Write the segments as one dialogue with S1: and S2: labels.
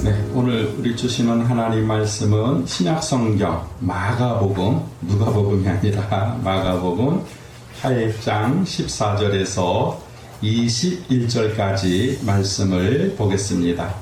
S1: 네, 오늘 우리 주시는 하나님 말씀은 신약성경 마가복음, 누가복음이 아니라 마가복음 8장 14절에서 21절까지 말씀을 보겠습니다.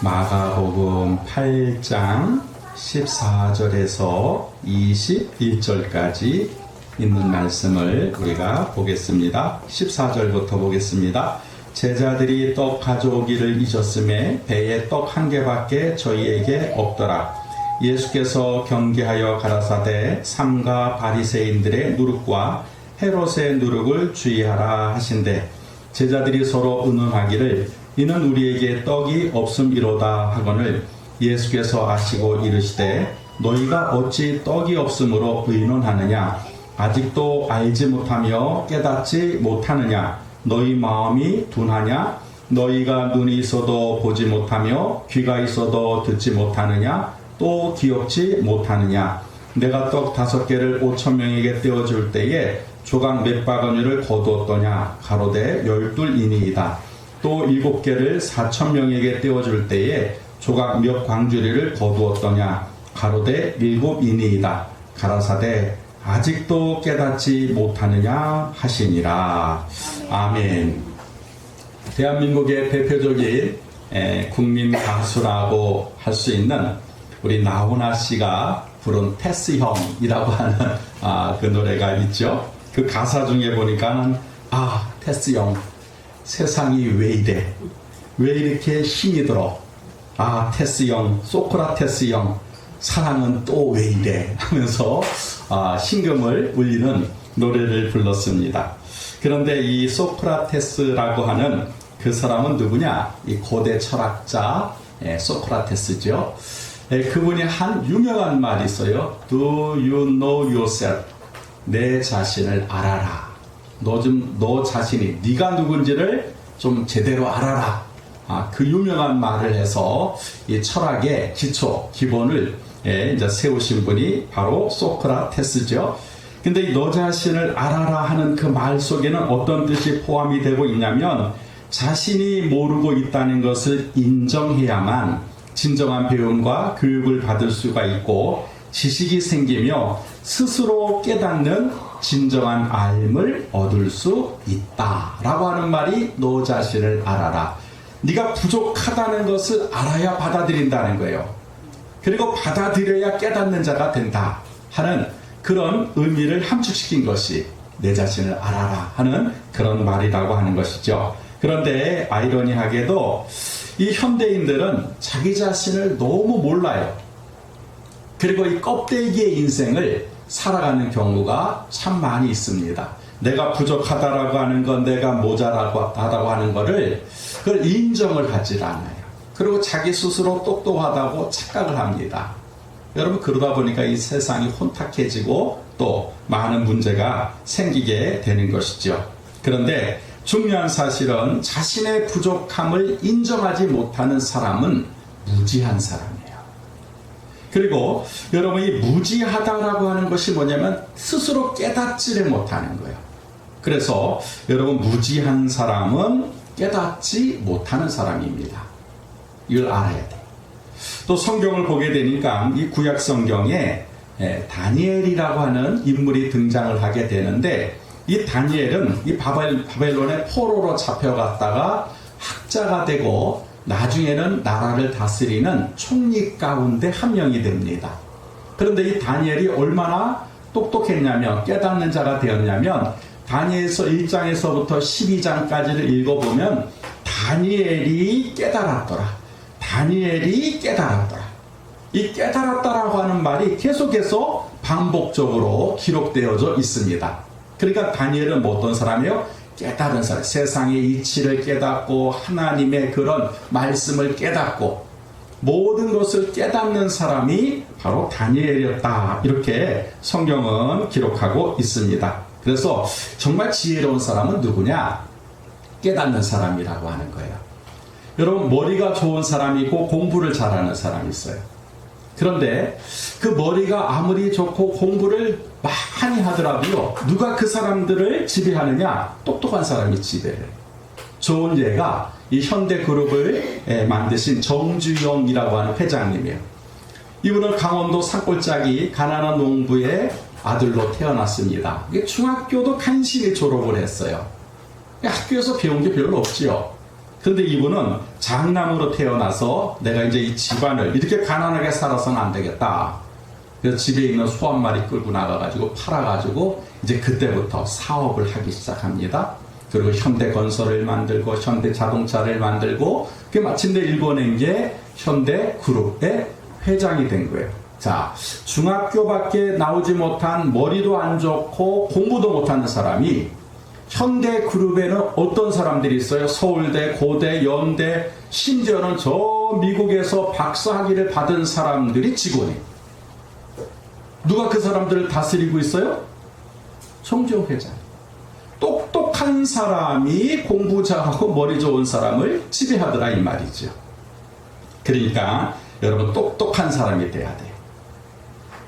S1: 마가복음 8장 14절에서 21절까지 있는 말씀을 우리가 보겠습니다. 14절부터 보겠습니다. 제자들이 떡 가져오기를 잊었음에 배에 떡 한 개밖에 저희에게 없더라. 예수께서 경계하여 가라사대 삼가 바리새인들의 누룩과 헤롯의 누룩을 주의하라 하신대 제자들이 서로 의논하기를 이는 우리에게 떡이 없음이로다 하거늘 예수께서 아시고 이르시되 너희가 어찌 떡이 없음으로 의논하느냐 아직도 알지 못하며 깨닫지 못하느냐 너희 마음이 둔하냐 너희가 눈이 있어도 보지 못하며 귀가 있어도 듣지 못하느냐 또 기억지 못하느냐 내가 떡 5개를 5,000명에게 떼어줄 때에 조각 몇 바구니를 거두었더냐 가로되 12이니이다 또 7개를 4,000명에게 떼어줄 때에 조각 몇 광주리를 거두었더냐 가로되 7이니이다 가라사대 아직도 깨닫지 못하느냐 하시니라. 아멘. 대한민국의 대표적인 국민 가수라고 할 수 있는 우리 나훈아 씨가 부른 테스 형이라고 하는 그 노래가 있죠. 그 가사 중에 보니까는 테스 형 세상이 왜 이래 왜 이렇게 힘이 들어 테스 형 소크라테스 형 사랑은 또 왜 이래 하면서 신금을 울리는 노래를 불렀습니다. 그런데 이 소크라테스라고 하는 그 사람은 누구냐? 이 고대 철학자 소크라테스죠. 그분이 한 유명한 말이 있어요. Do you know yourself? 내 자신을 알아라. 너 자신이 네가 누군지를 좀 제대로 알아라. 그 유명한 말을 해서 이 철학의 기본을 이제 세우신 분이 바로 소크라테스죠. 근데 이 너 자신을 알아라 하는 그 말 속에는 어떤 뜻이 포함이 되고 있냐면 자신이 모르고 있다는 것을 인정해야만 진정한 배움과 교육을 받을 수가 있고 지식이 생기며 스스로 깨닫는 진정한 알을 얻을 수 있다라고 하는 말이 너 자신을 알아라. 네가 부족하다는 것을 알아야 받아들인다는 거예요. 그리고 받아들여야 깨닫는 자가 된다 하는 그런 의미를 함축시킨 것이 내 자신을 알아라 하는 그런 말이라고 하는 것이죠. 그런데 아이러니하게도 이 현대인들은 자기 자신을 너무 몰라요. 그리고 이 껍데기의 인생을 살아가는 경우가 참 많이 있습니다. 내가 부족하다라고 하는 건 내가 모자라다고 하는 거를 그걸 인정을 하질 않아요. 그리고 자기 스스로 똑똑하다고 착각을 합니다. 여러분 그러다 보니까 이 세상이 혼탁해지고 또 많은 문제가 생기게 되는 것이죠. 그런데 중요한 사실은 자신의 부족함을 인정하지 못하는 사람은 무지한 사람이에요. 그리고 여러분 이 무지하다라고 하는 것이 뭐냐면 스스로 깨닫지를 못하는 거예요. 그래서 여러분 무지한 사람은 깨닫지 못하는 사람입니다. 이걸 알아야 돼. 또 성경을 보게 되니까 이 구약 성경에 다니엘이라고 하는 인물이 등장을 하게 되는데 이 다니엘은 이 바벨론의 포로로 잡혀갔다가 학자가 되고 나중에는 나라를 다스리는 총리 가운데 한 명이 됩니다. 그런데 이 다니엘이 얼마나 똑똑했냐면 깨닫는 자가 되었냐면 다니엘서 1장에서부터 12장까지를 읽어보면 다니엘이 깨달았더라. 이 깨달았다라고 하는 말이 계속해서 반복적으로 기록되어져 있습니다. 그러니까 다니엘은 어떤 사람이에요? 깨달은 사람. 세상의 이치를 깨닫고 하나님의 그런 말씀을 깨닫고 모든 것을 깨닫는 사람이 바로 다니엘이었다. 이렇게 성경은 기록하고 있습니다. 그래서 정말 지혜로운 사람은 누구냐? 깨닫는 사람이라고 하는 거예요. 여러분 머리가 좋은 사람이 있고 공부를 잘하는 사람이 있어요. 그런데 그 머리가 아무리 좋고 공부를 많이 하더라도요, 누가 그 사람들을 지배하느냐? 똑똑한 사람이 지배를 해요. 좋은 예가 이 현대그룹을 만드신 정주영이라고 하는 회장님이에요. 이분은 강원도 산골짜기 가난한 농부의 아들로 태어났습니다. 중학교도 간신히 졸업을 했어요. 학교에서 배운 게 별로 없지요. 그런데 이분은 장남으로 태어나서 내가 이제 이 집안을 이렇게 가난하게 살아서는 안 되겠다. 그래서 집에 있는 소 한 마리 끌고 나가가지고 팔아가지고 이제 그때부터 사업을 하기 시작합니다. 그리고 현대건설을 만들고 현대자동차를 만들고 그 마침내 일궈낸 게 현대그룹의 회장이 된 거예요. 자, 중학교밖에 나오지 못한 머리도 안 좋고 공부도 못하는 사람이 현대그룹에는 어떤 사람들이 있어요? 서울대, 고대, 연대, 심지어는 저 미국에서 박사학위를 받은 사람들이 직원이에요. 누가 그 사람들을 다스리고 있어요? 정주영 회장. 똑똑한 사람이 공부 잘하고 머리 좋은 사람을 지배하더라 이 말이죠. 그러니까 여러분 똑똑한 사람이 돼야 돼요.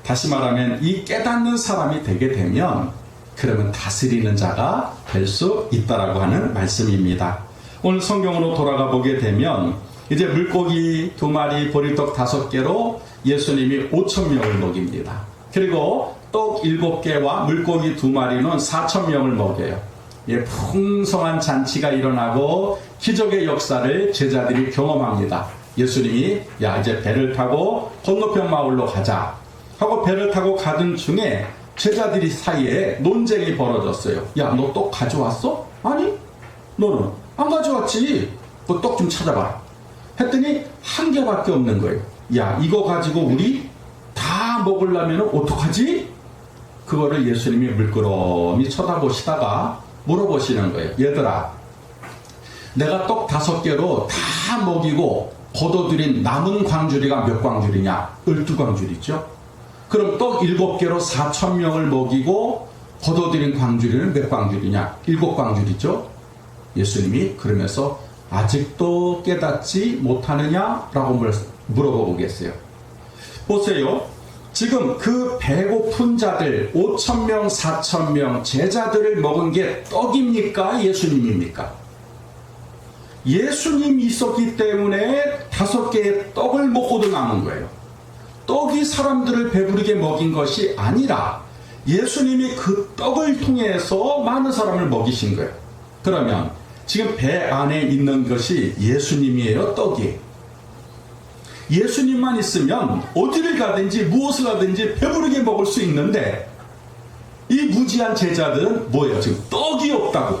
S1: 다시 말하면 이 깨닫는 사람이 되게 되면 그러면 다스리는 자가 될 수 있다라고 하는 말씀입니다. 오늘 성경으로 돌아가 보게 되면 이제 물고기 2마리 보리떡 5개로 예수님이 5,000명을 먹입니다. 그리고 떡 7개와 물고기 2마리는 4,000명을 먹여요. 풍성한 잔치가 일어나고 기적의 역사를 제자들이 경험합니다. 예수님이 야 이제 배를 타고 건너편 마을로 가자 하고 배를 타고 가던 중에 제자들이 사이에 논쟁이 벌어졌어요. 야 너 떡 가져왔어? 아니 너는 안 가져왔지. 그 떡 좀 찾아봐 했더니 1개밖에 없는 거예요. 야 이거 가지고 우리 다 먹으려면 어떡하지? 그거를 예수님이 물끄러미 쳐다보시다가 물어보시는 거예요. 얘들아 내가 떡 5개로 다 먹이고 거둬들인 남은 광주리가 몇 광주리냐? 12광주리죠. 그럼 떡 7개로 4,000명을 먹이고 거둬들인 광주리는 몇 광주리냐? 7광주리죠. 예수님이 그러면서 아직도 깨닫지 못하느냐라고 물어보겠어요. 보세요. 지금 그 배고픈 자들 5,000명 4,000명 제자들을 먹은 게 떡입니까? 예수님입니까? 예수님이 있었기 때문에 5개의 떡을 먹고도 남은 거예요. 떡이 사람들을 배부르게 먹인 것이 아니라 예수님이 그 떡을 통해서 많은 사람을 먹이신 거예요. 그러면 지금 배 안에 있는 것이 예수님이에요? 떡이에요? 예수님만 있으면 어디를 가든지 무엇을 하든지 배부르게 먹을 수 있는데 이 무지한 제자들은 뭐예요? 지금 떡이 없다고.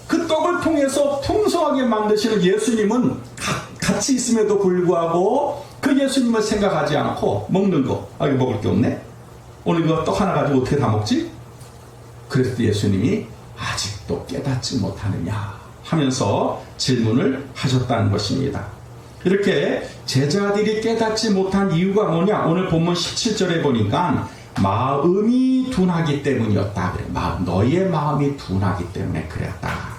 S1: 그 떡을 통해서 풍성하게 만드시는 예수님은 같이 있음에도 불구하고 그 예수님을 생각하지 않고 먹는 거. 아 이거 먹을 게 없네? 오늘 이거 떡 하나 가지고 어떻게 다 먹지? 그래서 예수님이 아직도 깨닫지 못하느냐 하면서 질문을 하셨다는 것입니다. 이렇게 제자들이 깨닫지 못한 이유가 뭐냐? 오늘 본문 17절에 보니까 마음이 둔하기 때문이었다. 그래. 너희의 마음이 둔하기 때문에 그랬다.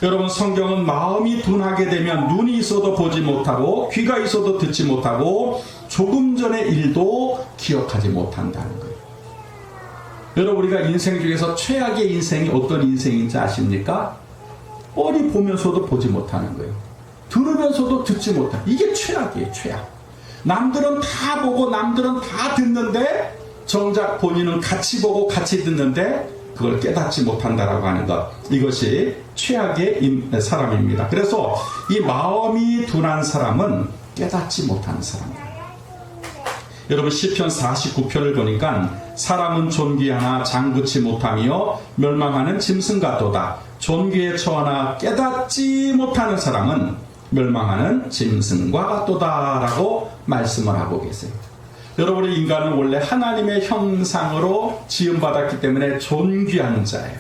S1: 여러분 성경은 마음이 둔하게 되면 눈이 있어도 보지 못하고 귀가 있어도 듣지 못하고 조금 전의 일도 기억하지 못한다는 거예요. 여러분 우리가 인생 중에서 최악의 인생이 어떤 인생인지 아십니까? 뻔히 보면서도 보지 못하는 거예요. 들으면서도 듣지 못하는 이게 최악이에요. 최악. 남들은 다 보고 남들은 다 듣는데 정작 본인은 같이 보고 같이 듣는데 그걸 깨닫지 못한다라고 하는 것, 이것이 최악의 사람입니다. 그래서 이 마음이 둔한 사람은 깨닫지 못하는 사람입니다. 여러분 시편 49편을 보니까 사람은 존귀하나 장구치 못하며 멸망하는 짐승 같도다. 존귀에 처하나 깨닫지 못하는 사람은 멸망하는 짐승과 같도다라고 말씀을 하고 계세요. 여러분 인간은 원래 하나님의 형상으로 지음받았기 때문에 존귀한 자예요.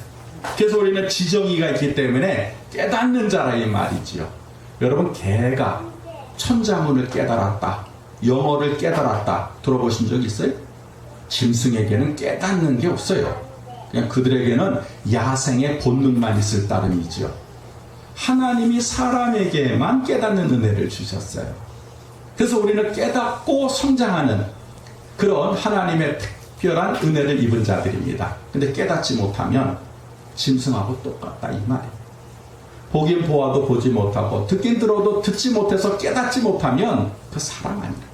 S1: 그래서 우리는 지정의가 있기 때문에 깨닫는 자라 이 말이지요. 여러분 개가 천자문을 깨달았다, 영어를 깨달았다 들어보신 적 있어요? 짐승에게는 깨닫는 게 없어요. 그냥 그들에게는 야생의 본능만 있을 따름이지요. 하나님이 사람에게만 깨닫는 은혜를 주셨어요. 그래서 우리는 깨닫고 성장하는 그런 하나님의 특별한 은혜를 입은 자들입니다. 근데 깨닫지 못하면 짐승하고 똑같다 이 말이에요. 보긴 보아도 보지 못하고 듣긴 들어도 듣지 못해서 깨닫지 못하면 그 사람 아니에요.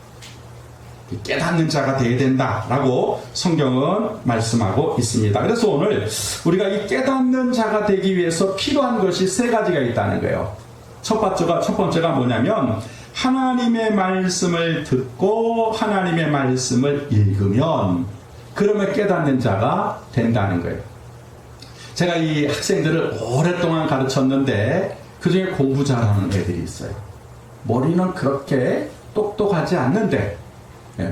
S1: 깨닫는 자가 되어야 된다라고 성경은 말씀하고 있습니다. 그래서 오늘 우리가 이 깨닫는 자가 되기 위해서 필요한 것이 세 가지가 있다는 거예요. 첫 번째가 뭐냐면 하나님의 말씀을 듣고 하나님의 말씀을 읽으면 그러면 깨닫는 자가 된다는 거예요. 제가 이 학생들을 오랫동안 가르쳤는데 그 중에 공부 잘하는 애들이 있어요. 머리는 그렇게 똑똑하지 않는데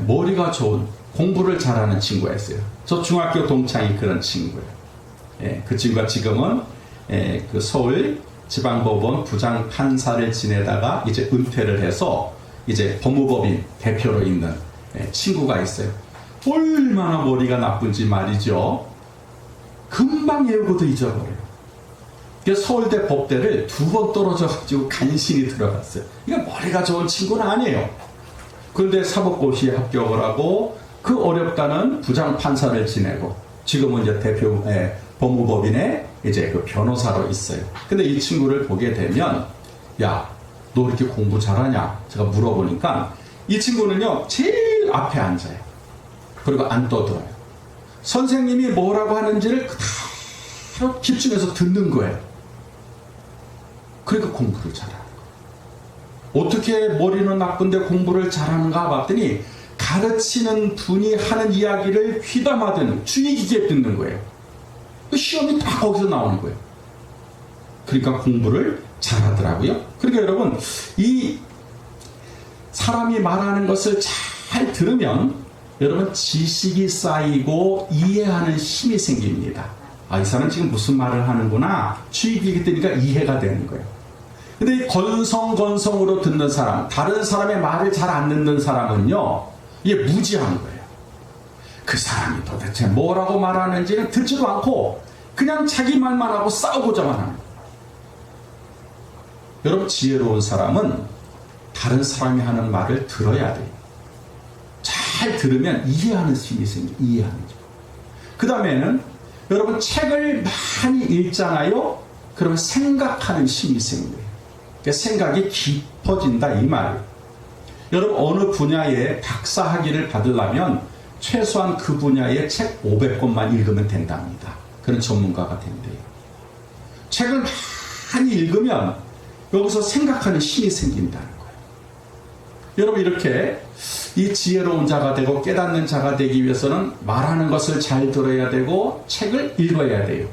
S1: 머리가 좋은 공부를 잘하는 친구가 있어요. 저 중학교 동창이 그런 친구예요. 그 친구가 지금은 그 서울 지방법원 부장 판사를 지내다가 이제 은퇴를 해서 이제 법무법인 대표로 있는 친구가 있어요. 얼마나 머리가 나쁜지 말이죠. 금방 외우고도 잊어버려요. 그래서 서울대 법대를 2번 떨어져가지고 간신히 들어갔어요. 이게 머리가 좋은 친구는 아니에요. 그런데 사법고시에 합격을 하고 그 어렵다는 부장 판사를 지내고 지금은 이제 대표 법무법인에 이제 그 변호사로 있어요. 근데 이 친구를 보게 되면 야, 너 이렇게 공부 잘하냐? 제가 물어보니까 이 친구는요 제일 앞에 앉아요. 그리고 안 떠들어요. 선생님이 뭐라고 하는지를 그대로 집중해서 듣는 거예요. 그러니까 공부를 잘하는 거예요. 어떻게 머리는 나쁜데 공부를 잘하는가 봤더니 가르치는 분이 하는 이야기를 귀담아 주의 깊게 듣는 거예요. 시험이 다 거기서 나오는 거예요. 그러니까 공부를 잘하더라고요. 그러니까 여러분 이 사람이 말하는 것을 잘 들으면 여러분 지식이 쌓이고 이해하는 힘이 생깁니다. 아, 이 사람 지금 무슨 말을 하는구나. 주의 깊게 들으니까 이해가 되는 거예요. 근데 이 건성건성으로 듣는 사람, 다른 사람의 말을 잘 안 듣는 사람은요, 이게 무지한 거예요. 그 사람이 도대체 뭐라고 말하는지는 듣지도 않고 그냥 자기 말만 하고 싸우고자만 하는 거예요. 여러분 지혜로운 사람은 다른 사람이 하는 말을 들어야 돼요. 잘 들으면 이해하는 힘이 생겨요. 이해하는 점. 그 다음에는 여러분 책을 많이 읽잖아요. 그러면 생각하는 힘이 생겨요. 그러니까 생각이 깊어진다 이 말이에요. 여러분 어느 분야에 박사학위를 받으려면 최소한 그 분야의 책 500권만 읽으면 된답니다. 그런 전문가가 된대요. 책을 많이 읽으면 여기서 생각하는 힘이 생긴다는 거예요. 여러분 이렇게 이 지혜로운 자가 되고 깨닫는 자가 되기 위해서는 말하는 것을 잘 들어야 되고 책을 읽어야 돼요.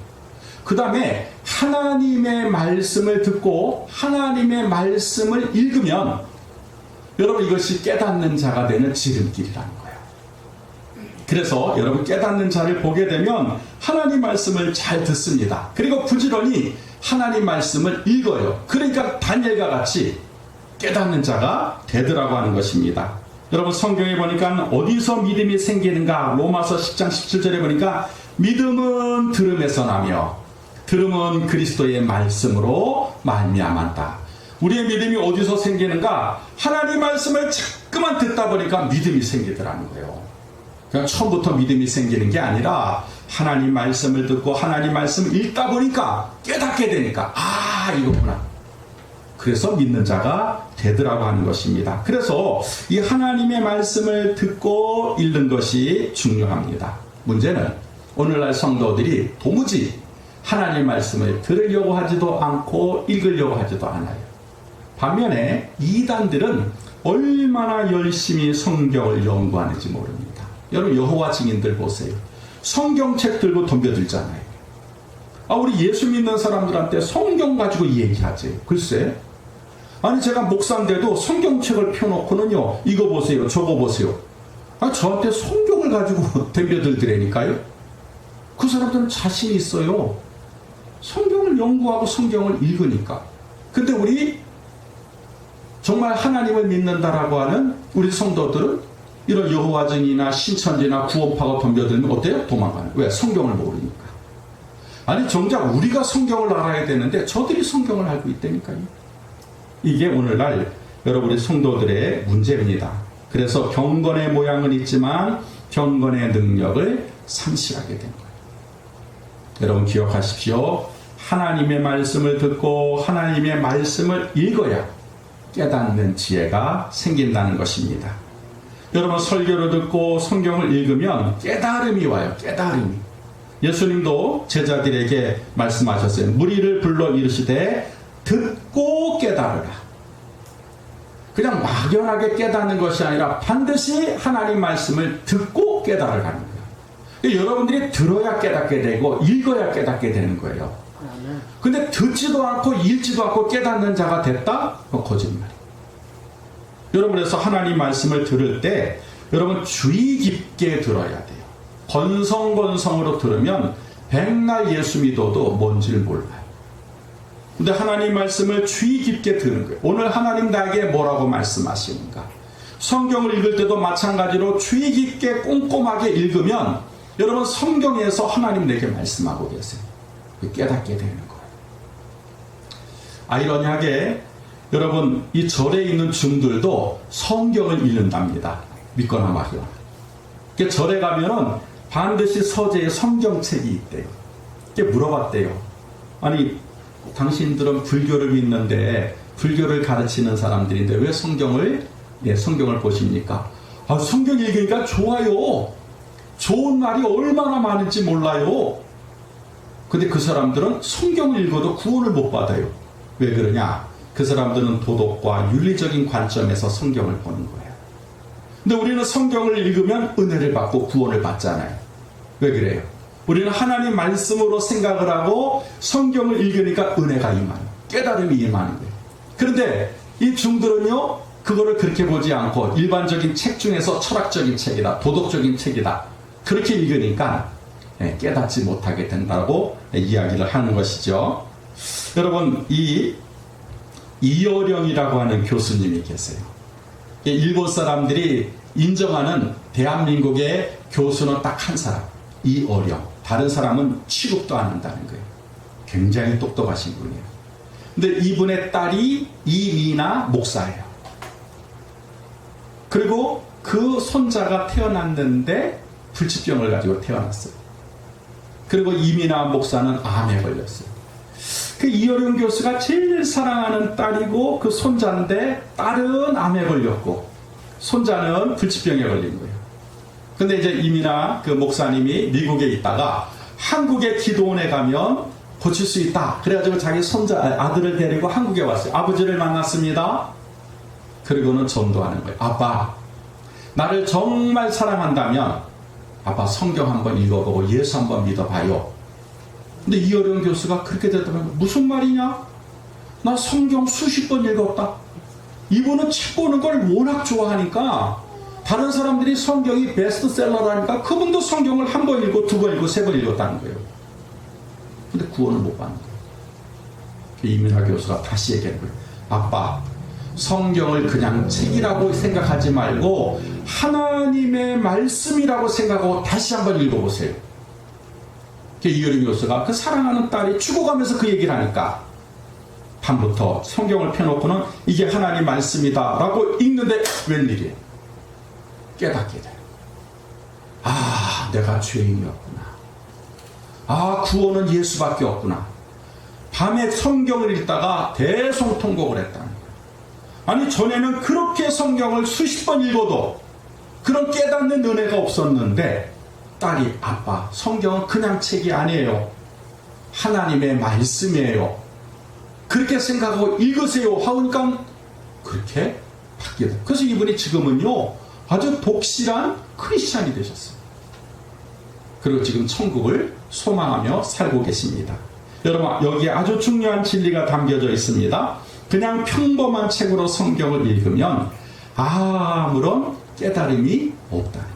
S1: 그 다음에 하나님의 말씀을 듣고 하나님의 말씀을 읽으면 여러분 이것이 깨닫는 자가 되는 지름길이라는 거예요. 그래서 여러분 깨닫는 자를 보게 되면 하나님 말씀을 잘 듣습니다. 그리고 부지런히 하나님 말씀을 읽어요. 그러니까 다니엘과 같이 깨닫는 자가 되더라고 하는 것입니다. 여러분 성경에 보니까 어디서 믿음이 생기는가? 로마서 10장 17절에 보니까 믿음은 들음에서 나며 들음은 그리스도의 말씀으로 말미암았다. 우리의 믿음이 어디서 생기는가? 하나님 말씀을 자꾸만 듣다 보니까 믿음이 생기더라는 거예요. 그냥 처음부터 믿음이 생기는 게 아니라 하나님 말씀을 듣고 하나님 말씀을 읽다 보니까 깨닫게 되니까 아 이거구나. 그래서 믿는 자가 되더라고 하는 것입니다. 그래서 이 하나님의 말씀을 듣고 읽는 것이 중요합니다. 문제는 오늘날 성도들이 도무지 하나님 말씀을 들으려고 하지도 않고 읽으려고 하지도 않아요. 반면에 이단들은 얼마나 열심히 성경을 연구하는지 모릅니다. 여러분 여호와 증인들 보세요. 성경책 들고 덤벼들잖아요. 우리 예수 믿는 사람들한테 성경 가지고 얘기하지. 글쎄 아니 제가 목사인데도 성경책을 펴놓고는요 이거 보세요 저거 보세요. 저한테 성경을 가지고 덤벼들더라니까요. 그 사람들은 자신이 있어요. 성경을 연구하고 성경을 읽으니까. 근데 우리 정말 하나님을 믿는다라고 하는 우리 성도들은 이런 여호와 증인이나 신천지나 구원파가 덤벼들면 어때요? 도망가는. 왜? 성경을 모르니까. 아니 정작 우리가 성경을 알아야 되는데 저들이 성경을 알고 있다니까요. 이게 오늘날 여러분의 성도들의 문제입니다. 그래서 경건의 모양은 있지만 경건의 능력을 상실하게 된 거예요. 여러분 기억하십시오. 하나님의 말씀을 듣고 하나님의 말씀을 읽어야 깨닫는 지혜가 생긴다는 것입니다. 여러분, 설교를 듣고 성경을 읽으면 깨달음이 와요. 깨달음이. 예수님도 제자들에게 말씀하셨어요. 무리를 불러 이르시되 듣고 깨달으라. 그냥 막연하게 깨닫는 것이 아니라 반드시 하나님 말씀을 듣고 깨달으라는 거예요. 여러분들이 들어야 깨닫게 되고 읽어야 깨닫게 되는 거예요. 근데 듣지도 않고 읽지도 않고 깨닫는 자가 됐다? 그건 거짓말이에요. 여러분, 그래서 하나님 말씀을 들을 때 여러분 주의 깊게 들어야 돼요. 건성건성으로 들으면 백날 예수 믿어도 뭔지를 몰라요. 근데 하나님 말씀을 주의 깊게 듣는 거예요. 오늘 하나님 나에게 뭐라고 말씀하시는가? 성경을 읽을 때도 마찬가지로 주의 깊게 꼼꼼하게 읽으면 여러분 성경에서 하나님 내게 말씀하고 계세요. 깨닫게 되는 거예요. 아이러니하게 여러분 이 절에 있는 중들도 성경을 읽는답니다. 믿거나 말거나. 절에 가면은 반드시 서재에 성경책이 있대요. 물어봤대요. 아니 당신들은 불교를 믿는데 불교를 가르치는 사람들인데 왜 성경을 보십니까? 성경 읽으니까 좋아요. 좋은 말이 얼마나 많은지 몰라요. 근데 그 사람들은 성경을 읽어도 구원을 못 받아요. 왜 그러냐? 그 사람들은 도덕과 윤리적인 관점에서 성경을 보는 거예요. 근데 우리는 성경을 읽으면 은혜를 받고 구원을 받잖아요. 왜 그래요? 우리는 하나님 말씀으로 생각을 하고 성경을 읽으니까 은혜가 임하는, 깨달음이 임하는 거예요. 그런데 이 중들은요, 그거를 그렇게 보지 않고 일반적인 책 중에서 철학적인 책이다, 도덕적인 책이다, 그렇게 읽으니까 깨닫지 못하게 된다고 이야기를 하는 것이죠. 여러분, 이어령이라고 하는 교수님이 계세요. 일본 사람들이 인정하는 대한민국의 교수는 딱 한 사람, 이어령. 다른 사람은 취급도 안 한다는 거예요. 굉장히 똑똑하신 분이에요. 근데 이분의 딸이 이미나 목사예요. 그리고 그 손자가 태어났는데 불치병을 가지고 태어났어요. 그리고 이미나 목사는 암에 걸렸어요. 그 이어령 교수가 제일 사랑하는 딸이고 그 손자인데 딸은 암에 걸렸고 손자는 불치병에 걸린 거예요. 근데 이제 이미나 그 목사님이 미국에 있다가 한국의 기도원에 가면 고칠 수 있다. 그래가지고 자기 아들을 데리고 한국에 왔어요. 아버지를 만났습니다. 그리고는 전도하는 거예요. 아빠, 나를 정말 사랑한다면 아빠 성경 한번 읽어보고 예수 한번 믿어봐요. 근데 이어령 교수가 그렇게 됐다면 무슨 말이냐? 나 성경 수십 번 읽었다. 이분은 책 보는 걸 워낙 좋아하니까 다른 사람들이 성경이 베스트셀러라니까 그분도 성경을 한 번 읽고 두 번 읽고 세 번 읽었다는 거예요. 근데 구원을 못 받는 거예요. 이민하 교수가 다시 얘기한 거예요. 아빠, 성경을 그냥 책이라고 생각하지 말고 하나님의 말씀이라고 생각하고 다시 한번 읽어보세요. 이어령 교수가 그 사랑하는 딸이 죽어가면서 그 얘기를 하니까 밤부터 성경을 펴놓고는 이게 하나님 말씀이다 라고 읽는데 웬일이에요? 깨닫게 돼요. 내가 죄인이었구나. 구원은 예수밖에 없구나. 밤에 성경을 읽다가 대성통곡을 했다는 거예요. 아니 전에는 그렇게 성경을 수십 번 읽어도 그런 깨닫는 은혜가 없었는데 딸이 아빠, 성경은 그냥 책이 아니에요. 하나님의 말씀이에요. 그렇게 생각하고 읽으세요 하니까 그렇게 바뀌게 돼요. 그래서 이분이 지금은요 아주 독실한 크리스찬이 되셨어요. 그리고 지금 천국을 소망하며 살고 계십니다. 여러분, 여기에 아주 중요한 진리가 담겨져 있습니다. 그냥 평범한 책으로 성경을 읽으면 아무런 깨달음이 없다는 거예요.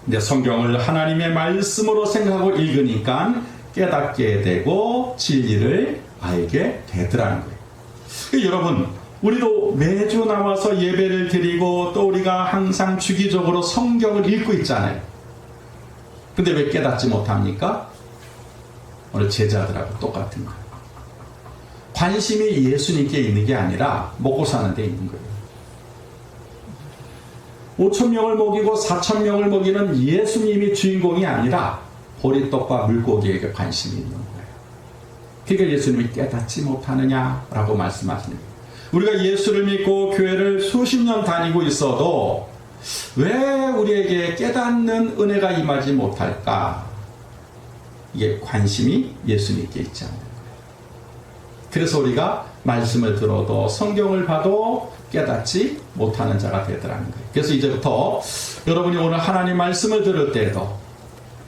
S1: 근데 성경을 하나님의 말씀으로 생각하고 읽으니까 깨닫게 되고 진리를 알게 되더라는 거예요. 여러분, 우리도 매주 나와서 예배를 드리고 또 우리가 항상 주기적으로 성경을 읽고 있잖아요. 근데 왜 깨닫지 못합니까? 오늘 제자들하고 똑같은 거예요. 관심이 예수님께 있는 게 아니라 먹고 사는 데 있는 거예요. 5,000명을 먹이고 4,000명을 먹이는 예수님이 주인공이 아니라 보리떡과 물고기에게 관심이 있는 거예요. 그러니까 예수님이 깨닫지 못하느냐라고 말씀하십니다. 우리가 예수를 믿고 교회를 수십 년 다니고 있어도 왜 우리에게 깨닫는 은혜가 임하지 못할까? 이게 관심이 예수님께 있지 않는 거예요. 그래서 우리가 말씀을 들어도 성경을 봐도 깨닫지 못하는 자가 되더라는 거예요. 그래서 이제부터 여러분이 오늘 하나님 말씀을 들을 때에도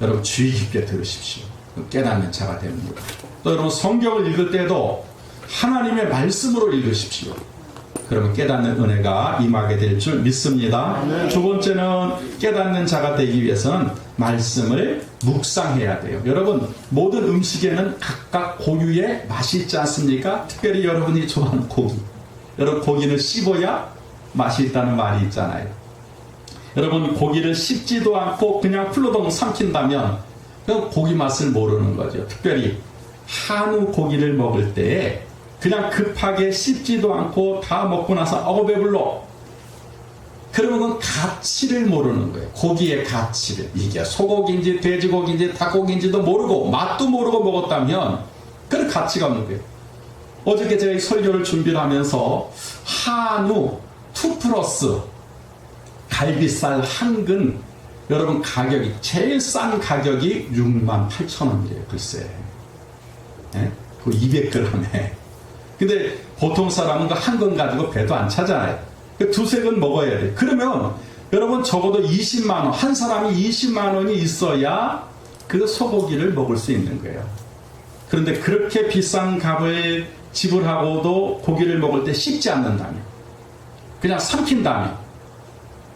S1: 여러분 주의 깊게 들으십시오. 깨닫는 자가 됩니다. 또 여러분 성경을 읽을 때도 하나님의 말씀으로 읽으십시오. 그러면 깨닫는 은혜가 임하게 될 줄 믿습니다. 두 번째는 깨닫는 자가 되기 위해서는 말씀을 묵상해야 돼요. 여러분 모든 음식에는 각각 고유의 맛이 있지 않습니까? 특별히 여러분이 좋아하는 고기, 여러분 고기는 씹어야 맛이 있다는 말이 있잖아요. 여러분 고기를 씹지도 않고 그냥 풀러덩 삼킨다면 그 고기 맛을 모르는 거죠. 특별히 한우 고기를 먹을 때 그냥 급하게 씹지도 않고 다 먹고 나서 배불러. 그러면 가치를 모르는 거예요. 고기의 가치를. 이게 소고기인지 돼지고기인지 닭고기인지도 모르고 맛도 모르고 먹었다면 그런 가치가 없는 거예요. 어저께 제가 설교를 준비를 하면서 한우 2플러스 갈비살 한 근, 여러분 가격이 제일 싼 가격이 68,000원이래요. 글쎄. 네? 그 200g에. 근데 보통 사람은 그 한 근 가지고 배도 안 차잖아요. 그 두세 근 먹어야 돼. 그러면 여러분 적어도 20만원, 한 사람이 20만원이 있어야 그 소고기를 먹을 수 있는 거예요. 그런데 그렇게 비싼 값을 지불하고도 고기를 먹을 때 씹지 않는다면, 그냥 삼킨다면,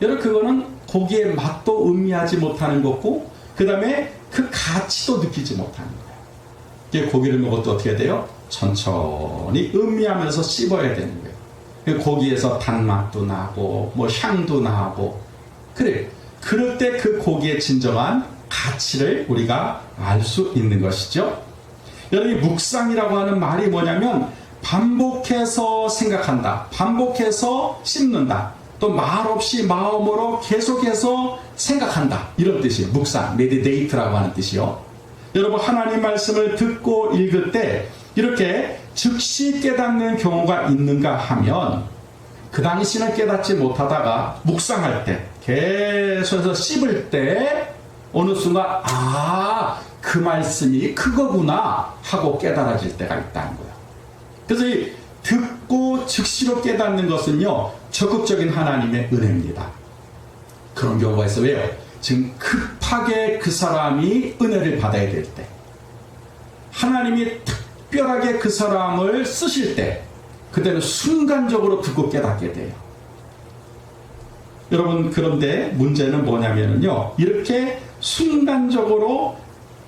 S1: 여러분 그거는 고기의 맛도 음미하지 못하는 거고, 그 다음에 그 가치도 느끼지 못하는 거예요. 고기를 먹어도 어떻게 돼요? 천천히 음미하면서 씹어야 되는 거예요. 고기에서 단맛도 나고 뭐 향도 나고 그래. 그럴 때 그 고기의 진정한 가치를 우리가 알 수 있는 것이죠. 여러분 이 묵상이라고 하는 말이 뭐냐면 반복해서 생각한다, 반복해서 씹는다, 또 말없이 마음으로 계속해서 생각한다, 이런 뜻이에요. 묵상, 메디테이트라고 하는 뜻이요. 여러분 하나님 말씀을 듣고 읽을 때 이렇게 즉시 깨닫는 경우가 있는가 하면 그 당시는 깨닫지 못하다가 묵상할 때 계속해서 씹을 때 어느 순간 그 말씀이 그거구나 하고 깨달아질 때가 있다는 거예요. 그래서 이 듣고 즉시로 깨닫는 것은요 적극적인 하나님의 은혜입니다. 그런 경우가 있어요. 왜요? 지금 급하게 그 사람이 은혜를 받아야 될 때, 하나님이 특별하게 그 사람을 쓰실 때, 그때는 순간적으로 듣고 깨닫게 돼요. 여러분 그런데 문제는 뭐냐면요, 이렇게 순간적으로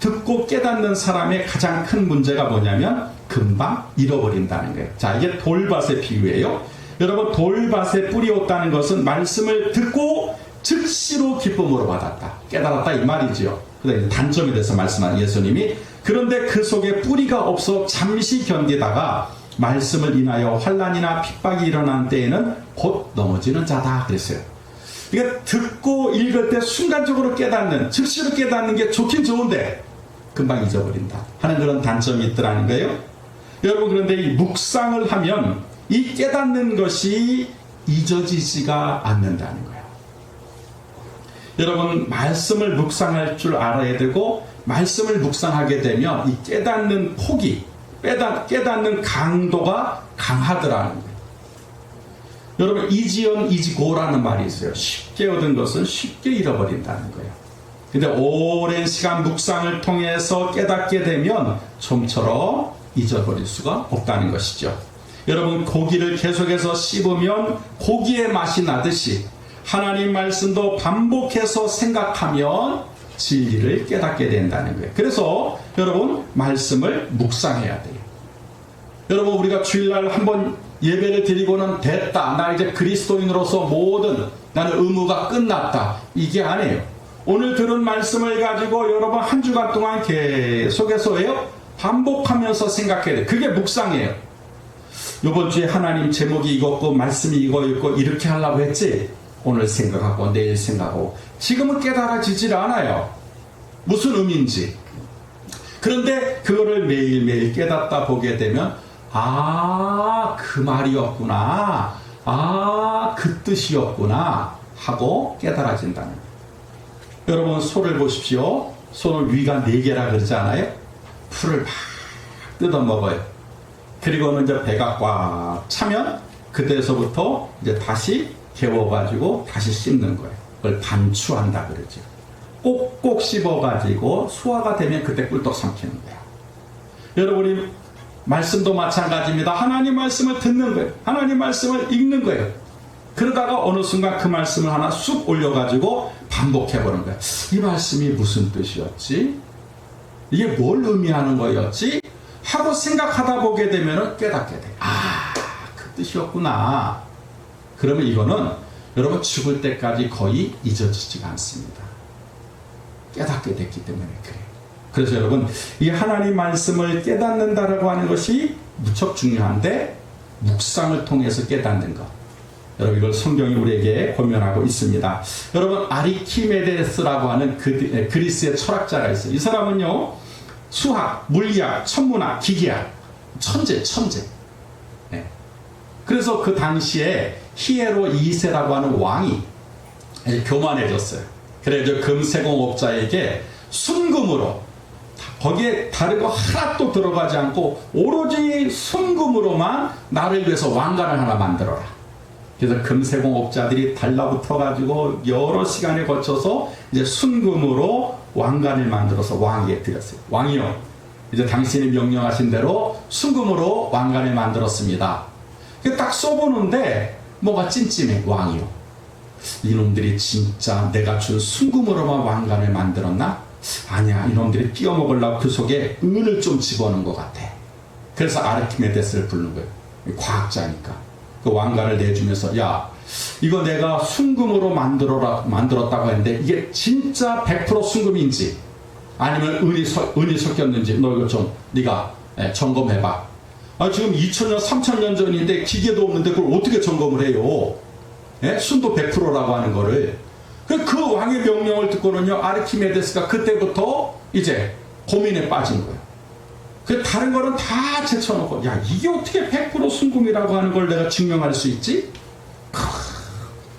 S1: 듣고 깨닫는 사람의 가장 큰 문제가 뭐냐면 금방 잃어버린다는 거예요. 자, 이게 돌밭의 비유예요. 여러분 돌밭에 뿌리었다는 것은 말씀을 듣고 즉시로 기쁨으로 받았다, 깨달았다 이 말이지요. 그다음에 단점에 대해서 말씀하는 예수님이, 그런데 그 속에 뿌리가 없어 잠시 견디다가 말씀을 인하여 환난이나 핍박이 일어난 때에는 곧 넘어지는 자다 그랬어요. 그러니까 듣고 읽을 때 순간적으로 깨닫는, 즉시로 깨닫는 게 좋긴 좋은데 금방 잊어버린다 하는 그런 단점이 있더라는 거예요. 여러분 그런데 이 묵상을 하면 이 깨닫는 것이 잊어지지가 않는다는 거예요. 여러분 말씀을 묵상할 줄 알아야 되고, 말씀을 묵상하게 되면 이 깨닫는 폭이, 깨닫는 강도가 강하더라는 거예요. 여러분 이지언 이지고라는 말이 있어요. 쉽게 얻은 것은 쉽게 잃어버린다는 거예요. 근데 오랜 시간 묵상을 통해서 깨닫게 되면 좀처럼 잊어버릴 수가 없다는 것이죠. 여러분 고기를 계속해서 씹으면 고기의 맛이 나듯이 하나님 말씀도 반복해서 생각하면 진리를 깨닫게 된다는 거예요. 그래서 여러분 말씀을 묵상해야 돼요. 여러분 우리가 주일날 한번 예배를 드리고는 됐다, 나 이제 그리스도인으로서 모든 나는 의무가 끝났다, 이게 아니에요. 오늘 들은 말씀을 가지고 여러분 한 주간 동안 계속해서요 반복하면서 생각해야 돼요. 그게 묵상이에요. 이번 주에 하나님 제목이 이거고 말씀이 이거였고 이렇게 하려고 했지, 오늘 생각하고 내일 생각하고 지금은 깨달아지질 않아요. 무슨 의미인지. 그런데 그거를 매일매일 깨닫다 보게 되면 아, 그 말이었구나. 아, 그 뜻이었구나 하고 깨달아진다는 거예요. 여러분, 소를 보십시오. 소는 위가 4개라 그러지 않아요? 풀을 막 뜯어먹어요. 그리고는 이제 배가 꽉 차면 그때서부터 이제 다시 개워가지고 다시 씹는 거예요. 그걸 반추한다 그러죠. 꼭꼭 씹어가지고 소화가 되면 그때 꿀떡 삼키는 거예요. 여러분이 말씀도 마찬가지입니다. 하나님 말씀을 듣는 거예요. 하나님 말씀을 읽는 거예요. 그러다가 어느 순간 그 말씀을 하나 쑥 올려가지고 반복해보는 거예요. 이 말씀이 무슨 뜻이었지? 이게 뭘 의미하는 거였지? 하고 생각하다 보게 되면 깨닫게 돼요. 아, 그 뜻이었구나. 그러면 이거는 여러분 죽을 때까지 거의 잊어지지가 않습니다. 깨닫게 됐기 때문에 그래요. 그래서 여러분, 이 하나님 말씀을 깨닫는다라고 하는 것이 무척 중요한데, 묵상을 통해서 깨닫는 것. 여러분, 이걸 성경이 우리에게 권면하고 있습니다. 여러분, 아리키메데스라고 하는 그리스의 철학자가 있어요. 이 사람은요, 수학, 물리학, 천문학, 기계학, 천재. 네. 그래서 그 당시에 히에로 2세라고 하는 왕이 교만해졌어요. 그래서 금세공업자에게 순금으로, 거기에 다른 거 하나도 들어가지 않고 오로지 순금으로만 나를 위해서 왕관을 하나 만들어라. 그래서 금세공업자들이 달라붙어가지고 여러 시간에 거쳐서 이제 순금으로 왕관을 만들어서 왕에게 드렸어요. 왕이요, 이제 당신이 명령하신 대로 순금으로 왕관을 만들었습니다. 딱 써보는데 뭐가 찜찜해. 왕이요, 이놈들이 진짜 내가 준 순금으로만 왕관을 만들었나? 아니야, 이놈들이 띄어먹으려고 그 속에 은을 좀 집어넣은 것 같아. 그래서 아르키메데스를 부르는 거예요. 과학자니까. 그 왕관을 내주면서, 야, 이거 내가 순금으로 만들었다고 했는데 이게 진짜 100% 순금인지 아니면 은이 섞였는지 너 이거 좀 네가 점검해봐. 아, 지금 2000년 3000년 전인데 기계도 없는데 그걸 어떻게 점검을 해요? 순도 100%라고 하는 거를. 그 왕의 명령을 듣고는요, 아르키메데스가 그때부터 이제 고민에 빠진 거예요. 그 다른 거는 다 제쳐놓고, 야, 이게 어떻게 100% 순금이라고 하는 걸 내가 증명할 수 있지?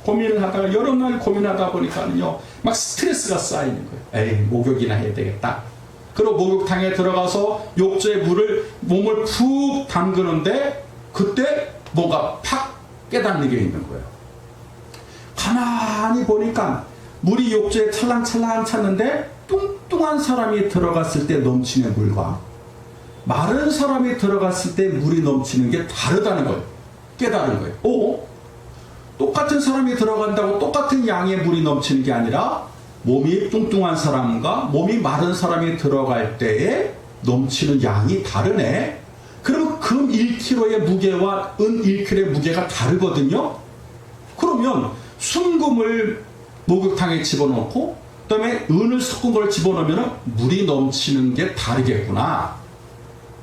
S1: 고민을 하다가 여러 날 고민하다 보니까는요, 막 스트레스가 쌓이는 거예요. 에이, 목욕이나 해야 되겠다. 그리고 목욕탕에 들어가서 욕조에 몸을 푹 담그는데 그때 뭔가 팍 깨닫는 게 있는 거예요. 가만히 보니까 물이 욕조에 찰랑찰랑 찼는데 뚱뚱한 사람이 들어갔을 때 넘치는 물과 마른 사람이 들어갔을 때 물이 넘치는 게 다르다는 걸 깨달은 거예요. 똑같은 사람이 들어간다고 똑같은 양의 물이 넘치는 게 아니라 몸이 뚱뚱한 사람과 몸이 마른 사람이 들어갈 때에 넘치는 양이 다르네. 그러면 금 1kg의 무게와 은 1kg의 무게가 다르거든요. 그러면 순금을 목욕탕에 집어넣고 그다음에 은을 섞은 걸 집어넣으면 물이 넘치는 게 다르겠구나.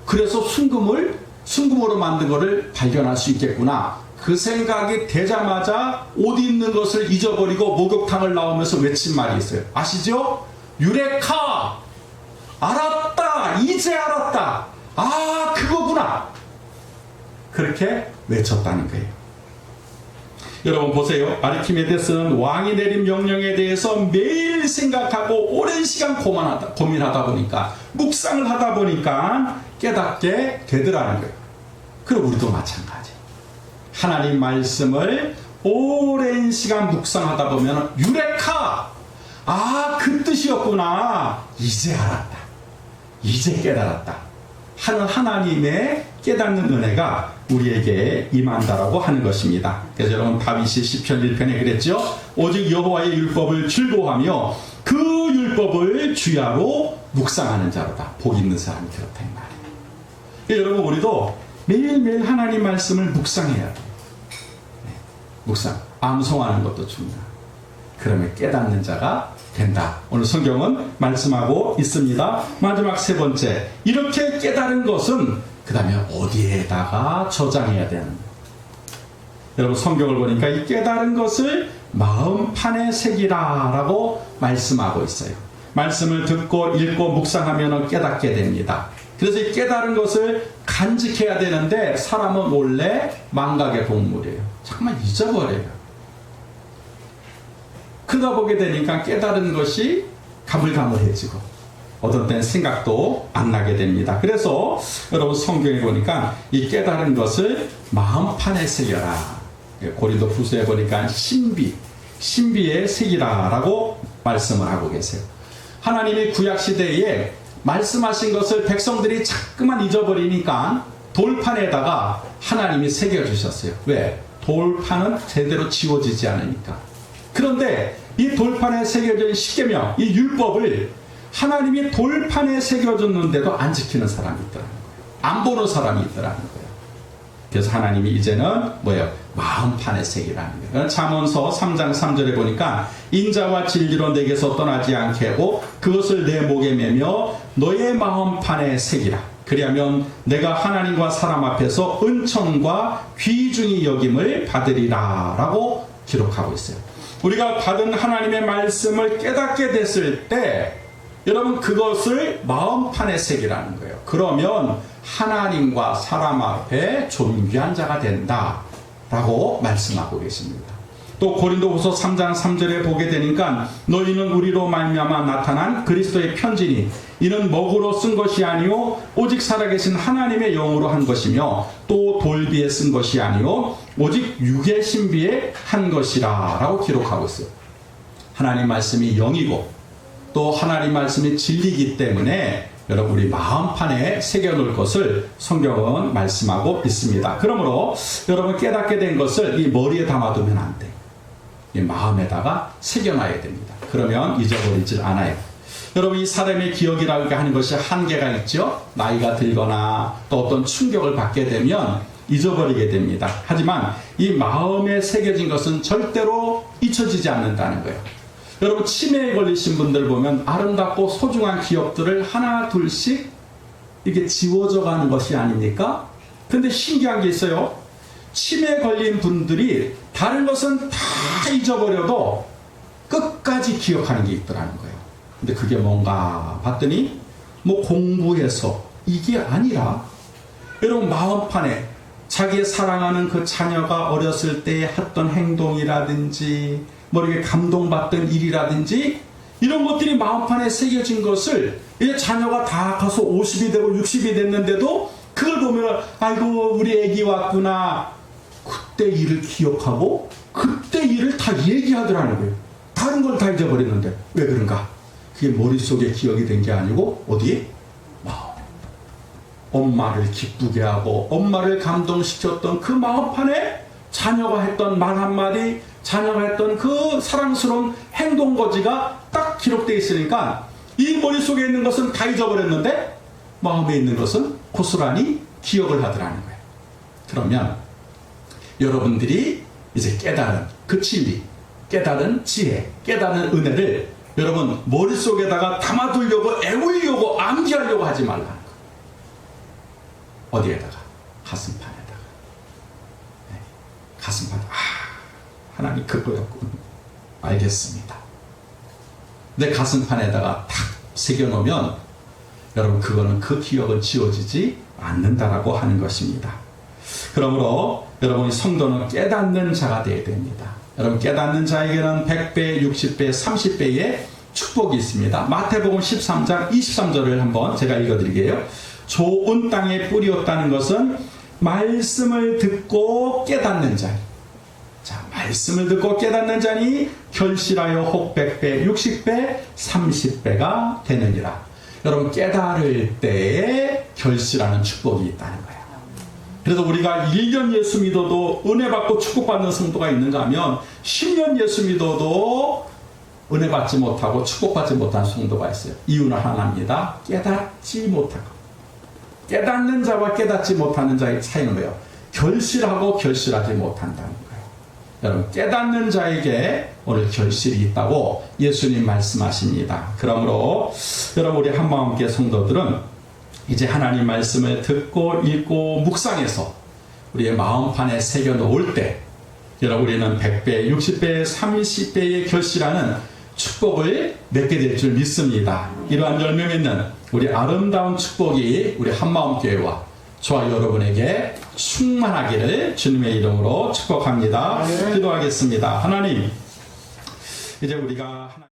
S1: 그래서 순금으로 만든 거를 발견할 수 있겠구나. 그 생각이 되자마자 옷 입는 것을 잊어버리고 목욕탕을 나오면서 외친 말이 있어요. 아시죠? 유레카! 알았다! 이제 알았다! 아, 그거구나! 그렇게 외쳤다는 거예요. 여러분 보세요. 아르키메데스는 왕이 내린 명령에 대해서 매일 생각하고 오랜 시간 고민하다 보니까, 묵상을 하다 보니까 깨닫게 되더라는 거예요. 그리고 우리도 마찬가지. 하나님 말씀을 오랜 시간 묵상하다 보면 유레카! 아, 그 뜻이었구나. 이제 알았다. 이제 깨달았다. 하는 하나님의 깨닫는 은혜가 우리에게 임한다라고 하는 것입니다. 그래서 여러분, 다윗이 시편 1편에 그랬죠. 오직 여호와의 율법을 즐거워하며 그 율법을 주야로 묵상하는 자로다. 복 있는 사람이 그렇다 이 말이에요. 여러분, 우리도 매일매일 하나님 말씀을 묵상해야 돼요. 묵상, 암송하는 것도 중요해요. 그러면 깨닫는 자가 된다. 오늘 성경은 말씀하고 있습니다. 마지막 세 번째, 이렇게 깨달은 것은 그 다음에 어디에다가 저장해야 되는 거예요. 여러분, 성경을 보니까 이 깨달은 것을 마음판에 새기라 라고 말씀하고 있어요. 말씀을 듣고 읽고 묵상하면 깨닫게 됩니다. 그래서 이 깨달은 것을 간직해야 되는데 사람은 원래 망각의 동물이에요. 잠깐만 잊어버려요. 크다 보게 되니까 깨달은 것이 가물가물해지고 어떤 때는 생각도 안 나게 됩니다. 그래서 여러분 성경에 보니까 이 깨달은 것을 마음판에 새겨라. 고린도후서에 보니까 신비에 새기라 라고 말씀을 하고 계세요. 하나님이 구약시대에 말씀하신 것을 백성들이 자꾸만 잊어버리니까 돌판에다가 하나님이 새겨주셨어요. 왜? 돌판은 제대로 지워지지 않으니까. 그런데 이 돌판에 새겨진 십계명, 이 율법을 하나님이 돌판에 새겨줬는데도 안 지키는 사람이 있더라는 거예요. 안 보는 사람이 있더라는 거예요. 그래서 하나님이 이제는 뭐예요? 마음판에 새기라는 거예요. 잠언서 3장 3절에 보니까 인자와 진리로 내게서 떠나지 않게 하고 그것을 내 목에 매며 너의 마음판에 새기라. 그리하면 내가 하나님과 사람 앞에서 은총과 귀중히 여김을 받으리라 라고 기록하고 있어요. 우리가 받은 하나님의 말씀을 깨닫게 됐을 때 여러분 그것을 마음판에 새기라는 거예요. 그러면 하나님과 사람 앞에 존귀한 자가 된다 라고 말씀하고 계십니다. 또 고린도후서 3장 3절에 보게 되니까 너희는 우리로 말미암아 나타난 그리스도의 편지니 이는 먹으로 쓴 것이 아니요 오직 살아계신 하나님의 영으로 한 것이며 또 돌비에 쓴 것이 아니요 오직 육의 신비에 한 것이라 라고 기록하고 있어요. 하나님 말씀이 영이고 또 하나님 말씀이 진리이기 때문에 여러분 우리 마음판에 새겨놓을 것을 성경은 말씀하고 있습니다. 그러므로 여러분 깨닫게 된 것을 이 머리에 담아두면 안 돼요. 이 마음에다가 새겨놔야 됩니다. 그러면 잊어버리질 않아요. 여러분 이 사람의 기억이라고 하는 것이 한계가 있죠. 나이가 들거나 또 어떤 충격을 받게 되면 잊어버리게 됩니다. 하지만 이 마음에 새겨진 것은 절대로 잊혀지지 않는다는 거예요. 여러분 치매에 걸리신 분들 보면 아름답고 소중한 기억들을 하나 둘씩 이렇게 지워져 가는 것이 아닙니까? 근데 신기한 게 있어요. 치매에 걸린 분들이 다른 것은 다 잊어버려도 끝까지 기억하는 게 있더라는 거예요. 근데 그게 뭔가 봤더니 뭐 공부해서 이게 아니라 여러분 마음판에 자기의 사랑하는 그 자녀가 어렸을 때 했던 행동이라든지 뭐 이렇게 감동받던 일이라든지 이런 것들이 마음판에 새겨진 것을 이제 자녀가 다 가서 50이 되고 60이 됐는데도 그걸 보면 아이고 우리 애기 왔구나. 그때 일을 기억하고 그때 일을 다 얘기하더라는 거예요. 다른 걸 다 잊어버렸는데 왜 그런가? 그게 머릿속에 기억이 된 게 아니고 어디에? 마음. 엄마를 기쁘게 하고 엄마를 감동시켰던 그 마음판에 자녀가 했던 말 한마디 자녀가 했던 그 사랑스러운 행동거지가 딱 기록되어 있으니까 이 머릿속에 있는 것은 다 잊어버렸는데 마음에 있는 것은 고스란히 기억을 하더라는 거예요. 그러면 여러분들이 이제 깨달은 그 진리, 깨달은 지혜, 깨달은 은혜를 여러분 머릿속에다가 담아두려고 애우려고 암기하려고 하지 말라는 거예요. 어디에다가? 가슴판에다가. 네. 가슴판. 하나님 그거였군. 알겠습니다. 내 가슴판에다가 탁 새겨놓으면 여러분 그거는 그 기억은 지워지지 않는다라고 하는 것입니다. 그러므로 여러분이 성도는 깨닫는 자가 되어야 됩니다. 여러분 깨닫는 자에게는 100배, 60배, 30배의 축복이 있습니다. 마태복음 13장 23절을 한번 제가 읽어드릴게요. 좋은 땅에 뿌리었다는 것은 말씀을 듣고 깨닫는 자. 자, 말씀을 듣고 깨닫는 자니 결실하여 혹 100배, 60배, 30배가 되느니라. 여러분 깨달을 때에 결실하는 축복이 있다는 거예요. 그래서 우리가 1년 예수 믿어도 은혜 받고 축복받는 성도가 있는가 하면 10년 예수 믿어도 은혜 받지 못하고 축복받지 못한 성도가 있어요. 이유는 하나입니다. 깨닫지 못하고. 깨닫는 자와 깨닫지 못하는 자의 차이는 뭐예요? 결실하고 결실하지 못한다는 거예요. 여러분 깨닫는 자에게 오늘 결실이 있다고 예수님 말씀하십니다. 그러므로 여러분 우리 한마음교회 성도들은 이제 하나님 말씀을 듣고 읽고 묵상해서 우리의 마음판에 새겨놓을 때 여러분 우리는 100배, 60배, 30배의 결실하는 축복을 맺게 될 줄 믿습니다. 이러한 열매 맺는 우리 아름다운 축복이 우리 한마음교회와 저와 여러분에게 충만하기를 주님의 이름으로 축복합니다. 기도하겠습니다. 하나님, 이제 우리가